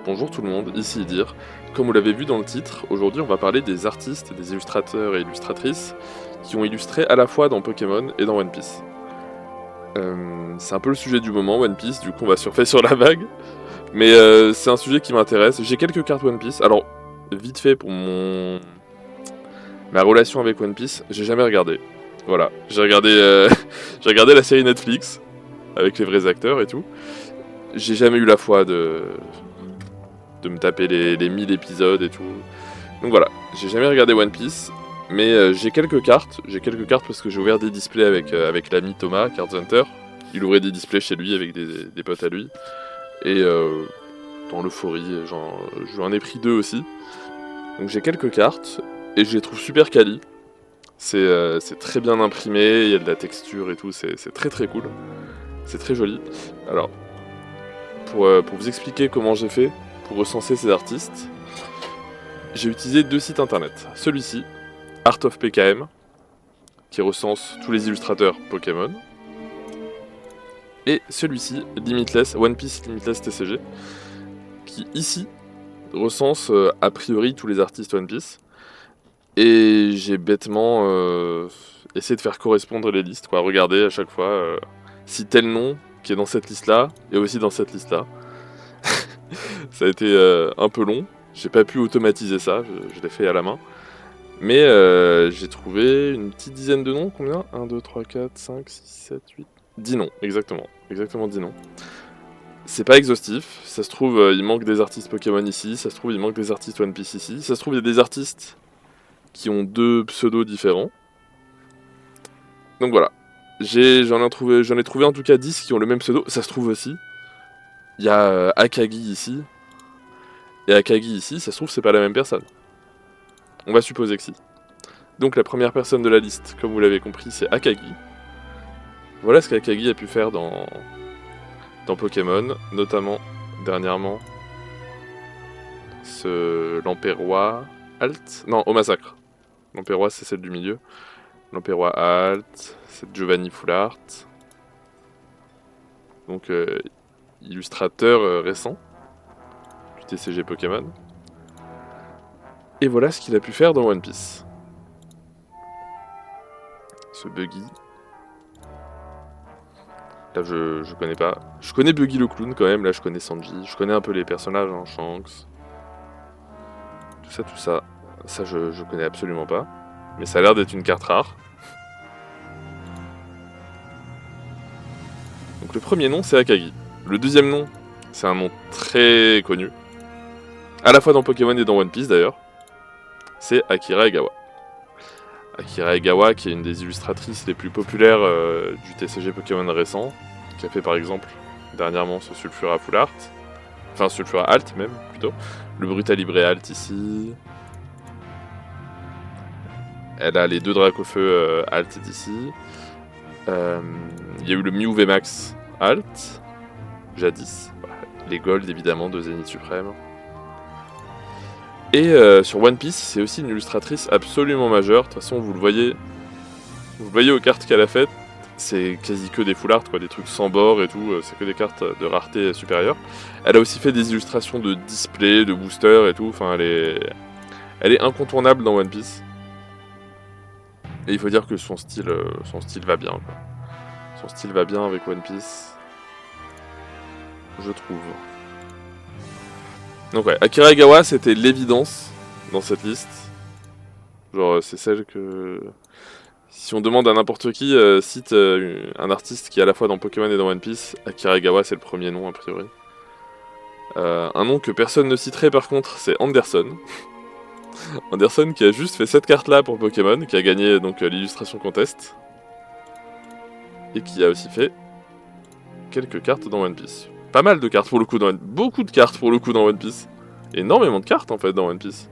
Bonjour tout le monde, ici Idir. Comme vous l'avez vu dans le titre, aujourd'hui on va parler des artistes, des illustrateurs et illustratrices qui ont illustré à la fois dans Pokémon et dans One Piece. C'est un peu le sujet du moment, One Piece, du coup on va surfer sur la vague. Mais c'est un sujet qui m'intéresse. J'ai quelques cartes One Piece. Alors, vite fait pour ma relation avec One Piece, j'ai jamais regardé. Voilà, j'ai regardé, j'ai regardé la série Netflix avec les vrais acteurs et tout. J'ai jamais eu la foi de me taper les 1000 épisodes et tout. Donc voilà, j'ai jamais regardé One Piece, mais j'ai quelques cartes. J'ai quelques cartes parce que j'ai ouvert des displays avec l'ami Thomas, Cards Hunter. Il ouvrait des displays chez lui avec des potes à lui. Et dans l'euphorie, j'en ai pris deux aussi. Donc j'ai quelques cartes, et je les trouve super quali. C'est très bien imprimé, il y a de la texture et tout, c'est très très cool. C'est très joli. Alors, pour vous expliquer comment j'ai fait pour recenser ces artistes, j'ai utilisé deux sites internet. Celui-ci, Art of PKM, qui recense tous les illustrateurs Pokémon. Et celui-ci, Limitless, One Piece Limitless TCG, qui ici recense a priori tous les artistes One Piece. Et j'ai bêtement essayé de faire correspondre les listes, quoi. Regarder à chaque fois si tel nom qui est dans cette liste-là est aussi dans cette liste-là. Ça a été un peu long. J'ai pas pu automatiser ça, je l'ai fait à la main. Mais j'ai trouvé une petite dizaine de noms, combien 1, 2, 3, 4, 5, 6, 7, 8... 10 noms, exactement. Exactement 10 noms. C'est pas exhaustif, ça se trouve il manque des artistes Pokémon ici, ça se trouve il manque des artistes One Piece ici, ça se trouve il y a des artistes qui ont deux pseudos différents. Donc voilà, j'en ai trouvé en tout cas 10 qui ont le même pseudo, ça se trouve aussi. Il y a Akagi ici, et Akagi ici, ça se trouve c'est pas la même personne. On va supposer que si. Donc la première personne de la liste, comme vous l'avez compris, c'est Akagi. Voilà ce qu'Akagi a pu faire dans Pokémon, notamment dernièrement l'Empérois Alt. Non, au massacre. L'Empérois c'est celle du milieu. L'Empérois Alt, c'est Giovanni Foulart. Donc illustrateur récent du TCG Pokémon. Et voilà ce qu'il a pu faire dans One Piece. Ce Buggy. Là je connais pas. Je connais Buggy le clown quand même, là je connais Sanji. Je connais un peu les personnages, hein, Shanks. Tout ça. Ça je connais absolument pas. Mais ça a l'air d'être une carte rare. Donc le premier nom c'est Akagi. Le deuxième nom, c'est un nom très connu. À la fois dans Pokémon et dans One Piece d'ailleurs. C'est Akira Egawa. Akira Egawa, qui est une des illustratrices les plus populaires du TCG Pokémon récent, qui a fait par exemple dernièrement ce Sulfura Full Art, enfin Sulfura Alt même plutôt, le Brutalibre Alt ici. Elle a les deux Dracofeu Alt d'ici. Il y a eu le Mew VMAX Alt, jadis. Voilà. Les Gold évidemment de Zénith Suprême. Et sur One Piece, c'est aussi une illustratrice absolument majeure. De toute façon, vous le voyez aux cartes qu'elle a faites, c'est quasi que des full art, quoi, des trucs sans bord et tout, c'est que des cartes de rareté supérieure. Elle a aussi fait des illustrations de display, de booster et tout, enfin elle est incontournable dans One Piece. Et il faut dire que son style va bien, quoi. Son style va bien avec One Piece, je trouve. Donc ouais, Akira Egawa, c'était l'évidence dans cette liste. Genre, c'est celle que... Si on demande à n'importe qui, cite un artiste qui est à la fois dans Pokémon et dans One Piece, Akira Egawa, c'est le premier nom, a priori. Un nom que personne ne citerait, par contre, c'est Anderson. Anderson qui a juste fait cette carte-là pour Pokémon, qui a gagné donc l'illustration contest. Et qui a aussi fait quelques cartes dans One Piece. Pas mal de cartes pour le coup dans One Piece. Beaucoup de cartes pour le coup dans One Piece. Énormément de cartes en fait dans One Piece.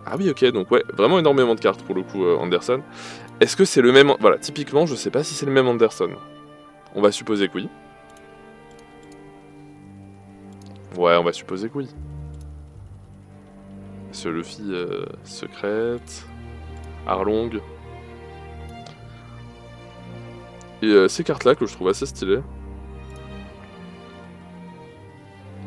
Ah oui, ok, donc ouais, vraiment énormément de cartes pour le coup, Anderson. Est-ce que c'est le même... Voilà, typiquement, je sais pas si c'est le même Anderson. On va supposer que oui. Ouais, on va supposer que oui. Ce Luffy secrète... Arlong... Et ces cartes-là que je trouve assez stylées.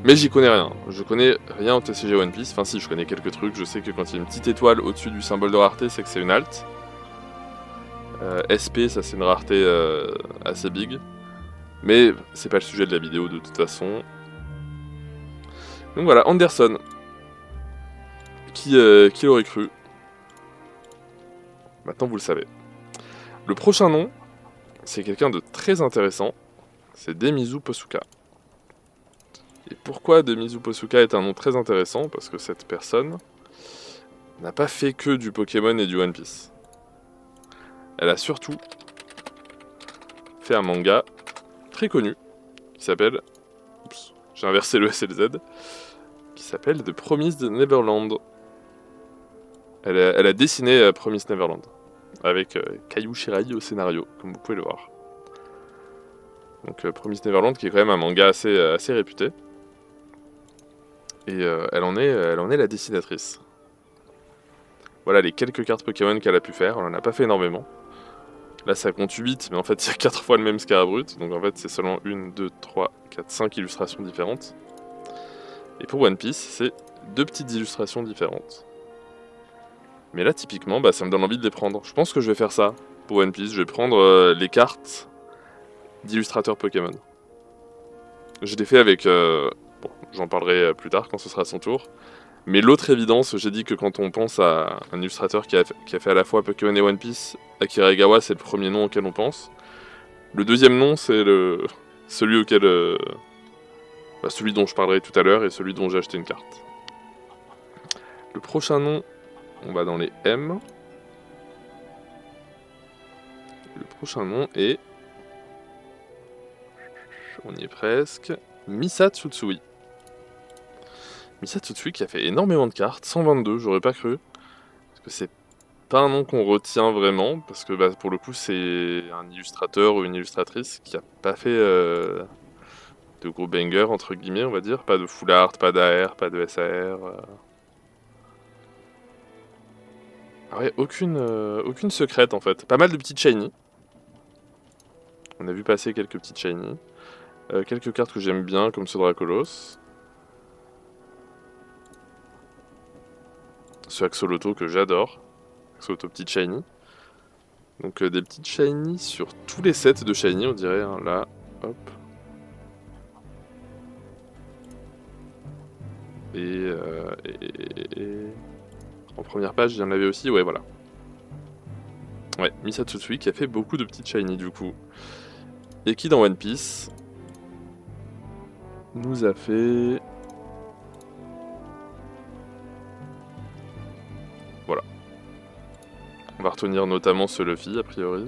Mais j'y connais rien. Je connais rien au TCG One Piece. Enfin si, je connais quelques trucs. Je sais que quand il y a une petite étoile au-dessus du symbole de rareté, c'est que c'est une alt. SP, ça c'est une rareté assez big. Mais c'est pas le sujet de la vidéo de toute façon. Donc voilà, Anderson. Qui l'aurait cru? Maintenant vous le savez. Le prochain nom, c'est quelqu'un de très intéressant. C'est Demizu Posuka. Et pourquoi Demizu Posuka est un nom très intéressant? Parce que cette personne n'a pas fait que du Pokémon et du One Piece. Elle a surtout fait un manga très connu qui s'appelle... Oups, j'ai inversé le S et le Z. Qui s'appelle The Promised Neverland. Elle a dessiné Promised Neverland. Avec Kaiju Shirai au scénario, comme vous pouvez le voir. Donc Promised Neverland qui est quand même un manga assez réputé. Et elle en est la dessinatrice. Voilà les quelques cartes Pokémon qu'elle a pu faire, elle en a pas fait énormément. Là ça compte 8, mais en fait il y a 4 fois le même Scarabruit, donc en fait c'est seulement 1, 2, 3, 4, 5 illustrations différentes. Et pour One Piece, c'est 2 petites illustrations différentes. Mais là typiquement, ça me donne envie de les prendre. Je pense que je vais faire ça pour One Piece, je vais prendre les cartes d'illustrateurs Pokémon. Je l'ai fait avec... bon, j'en parlerai plus tard quand ce sera son tour. Mais l'autre évidence, j'ai dit que quand on pense à un illustrateur qui a fait à la fois Pokémon et One Piece, Akira Egawa, c'est le premier nom auquel on pense. Le deuxième nom, c'est celui auquel... celui dont je parlerai tout à l'heure et celui dont j'ai acheté une carte. Le prochain nom, on va dans les M. Le prochain nom est... On y est presque. Misa Tsutsui. Misa Tsutsui qui a fait énormément de cartes, 122, j'aurais pas cru. Parce que c'est pas un nom qu'on retient vraiment, parce que pour le coup c'est un illustrateur ou une illustratrice qui a pas fait de gros bangers entre guillemets on va dire, pas de full art, pas d'AR, pas de SAR. Ah ouais, aucune secrète en fait, pas mal de petites shiny. On a vu passer quelques petites shiny. Quelques cartes que j'aime bien comme ce Dracolos. Ce Axoloto que j'adore. Axoloto petite shiny. Donc des petites shiny sur tous les sets de shiny on dirait, hein, là, hop. Et en première page il y en avait aussi, ouais voilà. Ouais, Misa Tsutsui qui a fait beaucoup de petites shiny du coup. Et qui dans One Piece nous a fait... Voilà. On va retenir notamment ce Luffy a priori.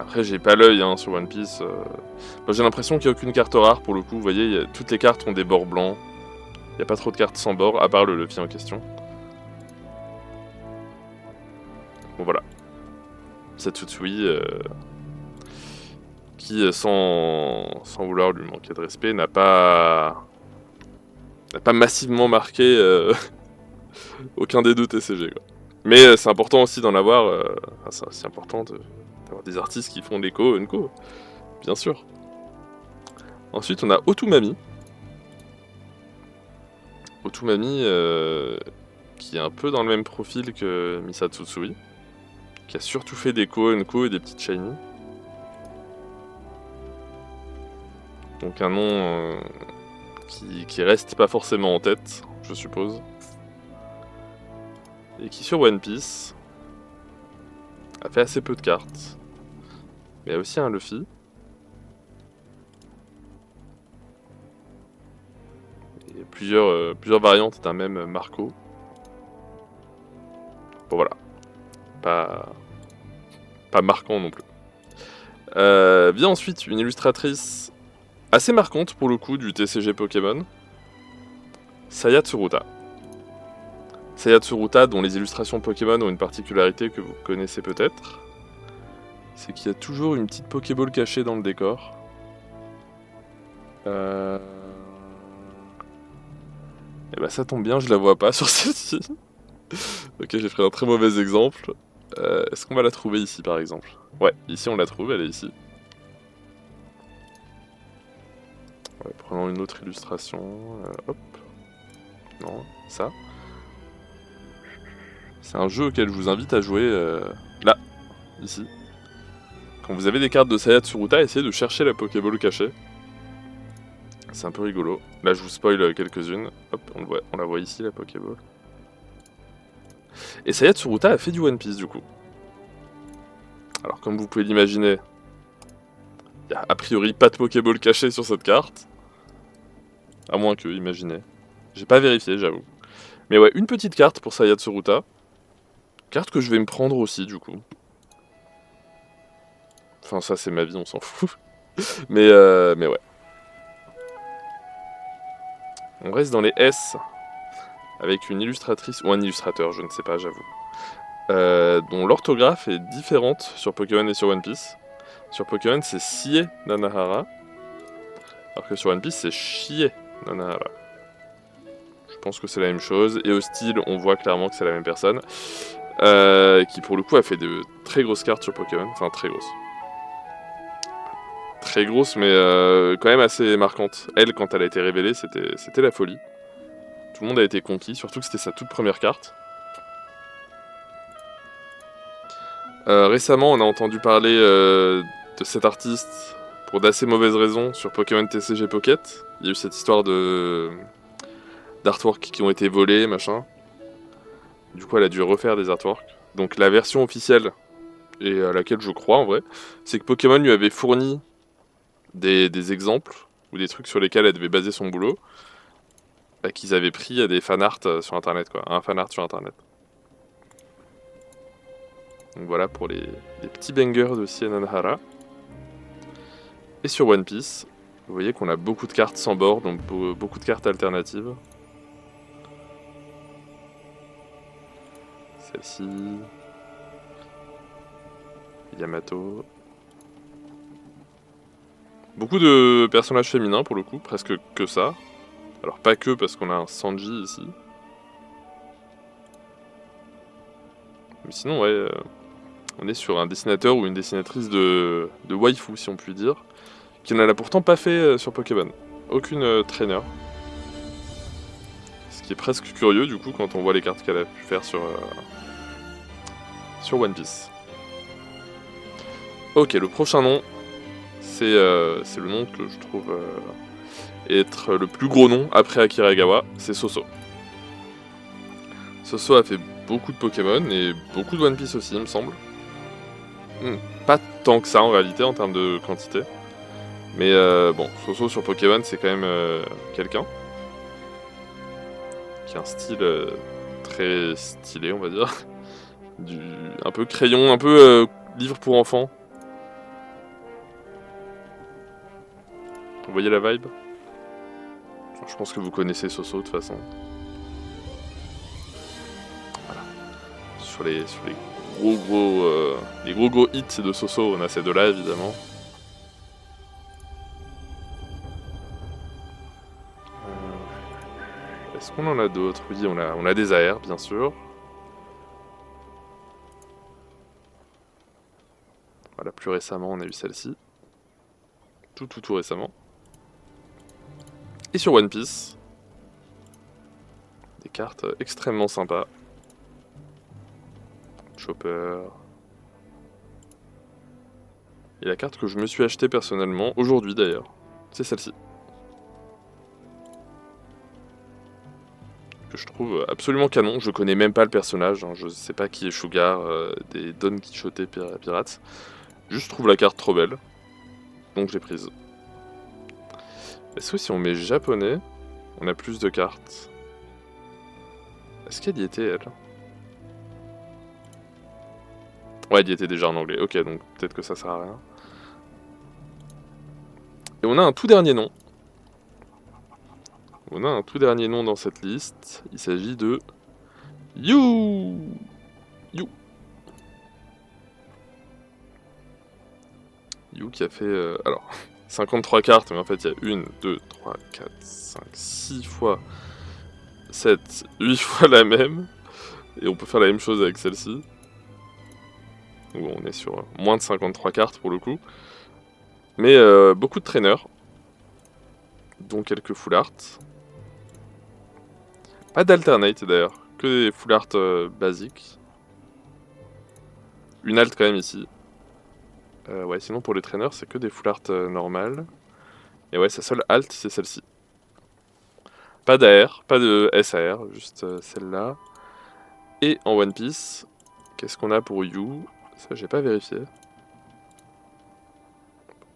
Après j'ai pas l'œil sur One Piece. J'ai l'impression qu'il n'y a aucune carte rare pour le coup. Vous voyez, toutes les cartes ont des bords blancs. Il n'y a pas trop de cartes sans bord, à part le Luffy en question. Bon voilà. Satsutsui, qui sans vouloir lui manquer de respect, n'a pas massivement marqué aucun des deux TCG. Quoi. Mais c'est important aussi d'en avoir, c'est aussi important d'avoir des artistes qui font des co, bien sûr. Ensuite on a Otumami. Otumami qui est un peu dans le même profil que Misa Tsutsui. Qui a surtout fait des ko et des petites shiny. Donc un nom qui reste pas forcément en tête, je suppose. Et qui sur One Piece a fait assez peu de cartes. Mais il y a aussi un Luffy. Et plusieurs variantes d'un même Marco. Bon voilà. Pas marquant non plus. Vient ensuite une illustratrice assez marquante pour le coup du TCG Pokémon. Saya Tsuruta. Saya Tsuruta dont les illustrations Pokémon ont une particularité que vous connaissez peut-être. C'est qu'il y a toujours une petite Pokéball cachée dans le décor. Et ça tombe bien, je la vois pas sur celle-ci. Ok, j'ai pris un très mauvais exemple. Est-ce qu'on va la trouver ici par exemple? Ouais, ici on la trouve, elle est ici. Ouais, prenons une autre illustration. Hop. Non, ça. C'est un jeu auquel je vous invite à jouer là, ici. Quand vous avez des cartes de Saya Tsuruta, essayez de chercher la Pokéball cachée. C'est un peu rigolo. Là, je vous spoil quelques-unes. Hop, on la voit ici, la Pokéball. Et Saya Tsuruta a fait du One Piece, du coup. Alors, comme vous pouvez l'imaginer, il n'y a a priori pas de Pokéball cachée sur cette carte. À moins que, imaginez. J'ai pas vérifié, j'avoue. Mais ouais, une petite carte pour Saya Tsuruta. Carte que je vais me prendre aussi, du coup. Enfin, ça, c'est ma vie, on s'en fout. Mais ouais. On reste dans les S. Avec une illustratrice, ou un illustrateur, je ne sais pas, j'avoue. Dont l'orthographe est différente sur Pokémon et sur One Piece. Sur Pokémon, c'est Sie Nanahara. Alors que sur One Piece, c'est Chie Nanahara. Je pense que c'est la même chose. Et au style, on voit clairement que c'est la même personne. Qui pour le coup a fait de très grosses cartes sur Pokémon. Enfin, très grosses. Très grosses, mais quand même assez marquantes. Elle, quand elle a été révélée, c'était la folie. Tout le monde a été conquis, surtout que c'était sa toute première carte. Récemment, on a entendu parler de cet artiste pour d'assez mauvaises raisons sur Pokémon TCG Pocket. Il y a eu cette histoire d'artworks qui ont été volés, machin. Du coup, elle a dû refaire des artworks. Donc la version officielle, et à laquelle je crois en vrai, c'est que Pokémon lui avait fourni des exemples, ou des trucs sur lesquels elle devait baser son boulot, qu'ils avaient pris à des fanarts sur internet, quoi. Un fanart sur internet. Donc voilà pour les petits bangers de Sienanhara. Et sur One Piece, vous voyez qu'on a beaucoup de cartes sans bord, donc beaucoup de cartes alternatives. Celle-ci. Yamato. Beaucoup de personnages féminins pour le coup, presque que ça. Alors pas que parce qu'on a un Sanji ici. Mais sinon ouais, on est sur un dessinateur ou une dessinatrice de waifu si on peut dire. Qui n'en a pourtant pas fait sur Pokémon. Aucune trainer. Ce qui est presque curieux du coup quand on voit les cartes qu'elle a pu faire sur One Piece. Ok, le prochain nom, c'est le nom que je trouve être le plus gros nom après Akira Egawa, c'est Soso. Soso a fait beaucoup de Pokémon et beaucoup de One Piece aussi, il me semble. Pas tant que ça en réalité en termes de quantité. Mais bon, Soso sur Pokémon, c'est quand même quelqu'un qui a un style très stylé, on va dire. Un peu crayon, un peu livre pour enfants. Vous voyez la vibe? Je pense que vous connaissez Soso de toute façon. Voilà. Sur les gros hits de Soso, on a ces deux-là évidemment. Est-ce qu'on en a d'autres? Oui, on a des AR bien sûr. Voilà, plus récemment on a eu celle-ci. Tout récemment. Et sur One Piece, des cartes extrêmement sympas. Chopper. Et la carte que je me suis achetée personnellement, aujourd'hui d'ailleurs, c'est celle-ci. Que je trouve absolument canon. Je connais même pas le personnage, hein. Je sais pas qui est Sugar, des Don Quichotte Pirates. Juste trouve la carte trop belle. Donc je l'ai prise. Est-ce que si on met japonais, on a plus de cartes? Est-ce qu'elle y était, elle? Ouais, elle y était déjà en anglais. Ok, donc peut-être que ça sert à rien. Et on a un tout dernier nom. On a un tout dernier nom dans cette liste. Il s'agit de You. You. You qui a fait... alors, 53 cartes, mais en fait il y a 1, 2, 3, 4, 5, 6 fois 7, 8 fois la même. Et on peut faire la même chose avec celle-ci. Donc on est sur moins de 53 cartes pour le coup. Mais beaucoup de traîneurs. dont quelques full art. Pas d'alternate d'ailleurs, que des full art basiques. Une alt quand même ici. Ouais, sinon pour les traîneurs, c'est que des full art normales. Et ouais, sa seule alt, c'est celle-ci. Pas d'AR, pas de SAR, juste celle-là. Et en One Piece, qu'est-ce qu'on a pour You? Ça, j'ai pas vérifié.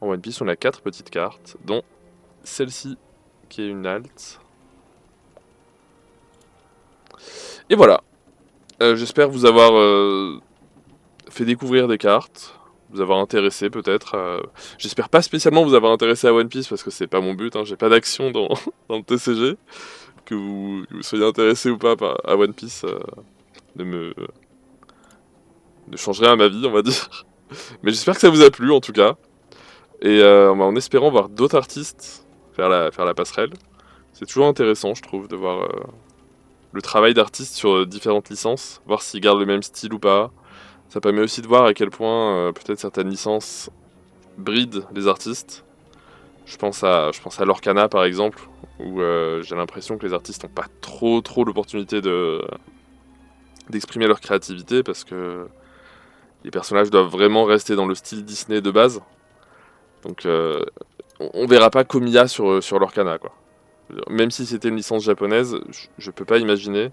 En One Piece, on a 4 petites cartes, dont celle-ci, qui est une alt. Et voilà. J'espère vous avoir fait découvrir des cartes, vous avoir intéressé peut-être. J'espère pas spécialement vous avoir intéressé à One Piece, parce que c'est pas mon but, hein, j'ai pas d'action dans, dans le TCG. Que vous soyez intéressé ou pas à One Piece, ne change rien à ma vie, on va dire. Mais j'espère que ça vous a plu en tout cas. Et en espérant voir d'autres artistes faire la passerelle. C'est toujours intéressant, je trouve, de voir le travail d'artistes sur différentes licences, voir s'ils gardent le même style ou pas. Ça permet aussi de voir à quel point peut-être certaines licences brident les artistes. Je pense à Lorcana par exemple, où j'ai l'impression que les artistes n'ont pas trop l'opportunité d'exprimer leur créativité parce que les personnages doivent vraiment rester dans le style Disney de base. Donc on verra pas Komiya sur Lorcana quoi. Même si c'était une licence japonaise, je peux pas imaginer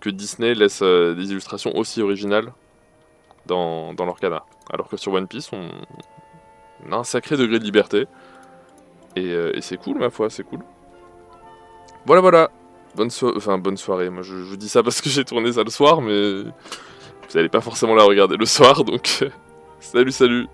que Disney laisse des illustrations aussi originales dans Lorcana. Alors que sur One Piece, on a un sacré degré de liberté. Et c'est cool ma foi, c'est cool. Voilà. Bonne soirée. Moi je vous dis ça parce que j'ai tourné ça le soir, mais vous allez pas forcément la regarder le soir, donc salut.